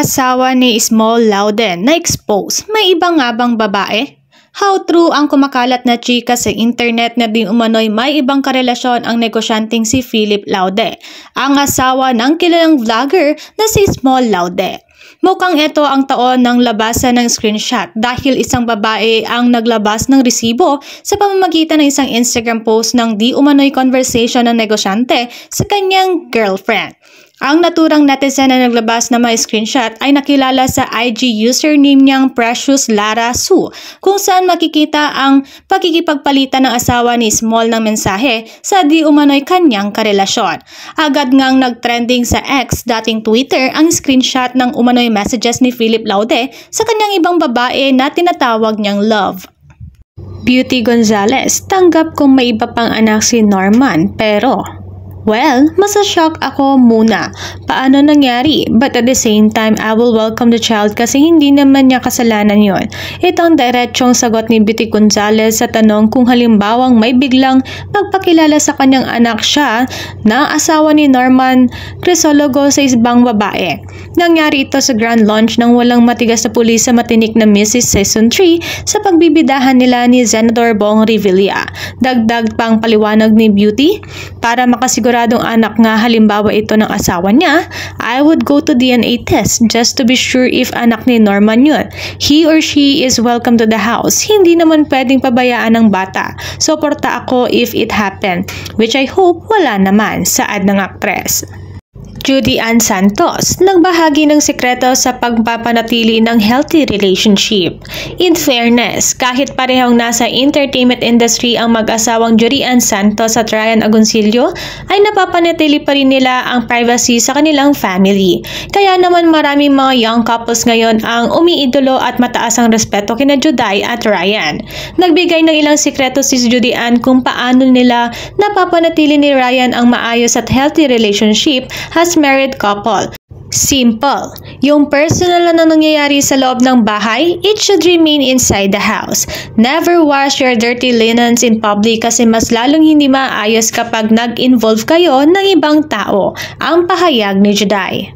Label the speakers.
Speaker 1: asawa ni Small Louden na expose, may ibang nga bang babae? How true ang kumakalat na chika sa internet na di umano'y may ibang karelasyon ang negosyanteng si Philip Laude, ang asawa ng kilalang vlogger na si Small Laude. Mukhang ito ang taon ng labasan ng screenshot dahil isang babae ang naglabas ng resibo sa pamamagitan ng isang Instagram post ng di umano'y conversation ng negosyante sa kanyang girlfriend. Ang naturang netizen na naglabas ng mga screenshot ay nakilala sa IG username niyang Precious Lara Su, kung saan makikita ang pagkikipagpalitan ng asawa ni Small ng mensahe sa di umano'y kanyang karelasyon. Agad ngang nagtrending sa X, dating Twitter, ang screenshot ng umano'y messages ni Philip Laude sa kanyang ibang babae na tinatawag niyang love. Beauty Gonzalez, tanggap kong may iba pang anak si Norman pero... Well, masashock ako muna. Paano nangyari? But at the same time, I will welcome the child kasi hindi naman niya kasalanan yon. Itong diretsong sagot ni Beauty Gonzalez sa tanong kung halimbawang may biglang magpakilala sa kanyang anak siya na asawa ni Norman Crisologo sa ibang babae. Nangyari ito sa grand launch ng Walang Matigas na Pulis sa Matinik na Mrs. Season 3 sa pagbibidahan nila ni Senador Bong Revilla. Dagdag pang paliwanag ni Beauty, para makasiguradong anak nga halimbawa ito ng asawa niya, I would go to DNA test just to be sure if anak ni Norman yun. He or she is welcome to the house. Hindi naman pwedeng pabayaan ng bata. Suporta ako if it happen, which I hope wala naman, saad ng aktres. Judy Ann Santos, nagbahagi ng sekreto sa pagpapanatili ng healthy relationship. In fairness, kahit parehong nasa entertainment industry ang mag-asawang Judy Ann Santos at Ryan Agoncillo, ay napapanatili pa rin nila ang privacy sa kanilang family. Kaya naman maraming mga young couples ngayon ang umiidolo at mataas ang respeto kina Juday at Ryan. Nagbigay ng ilang sekreto si Judy Ann kung paano nila napapanatili ni Ryan ang maayos at healthy relationship as married couple. Simple. Yung personal na nangyayari sa loob ng bahay, it should remain inside the house. Never wash your dirty linens in public kasi mas lalong hindi maayos kapag nag-involve kayo ng ibang tao, ang pahayag ni Juday.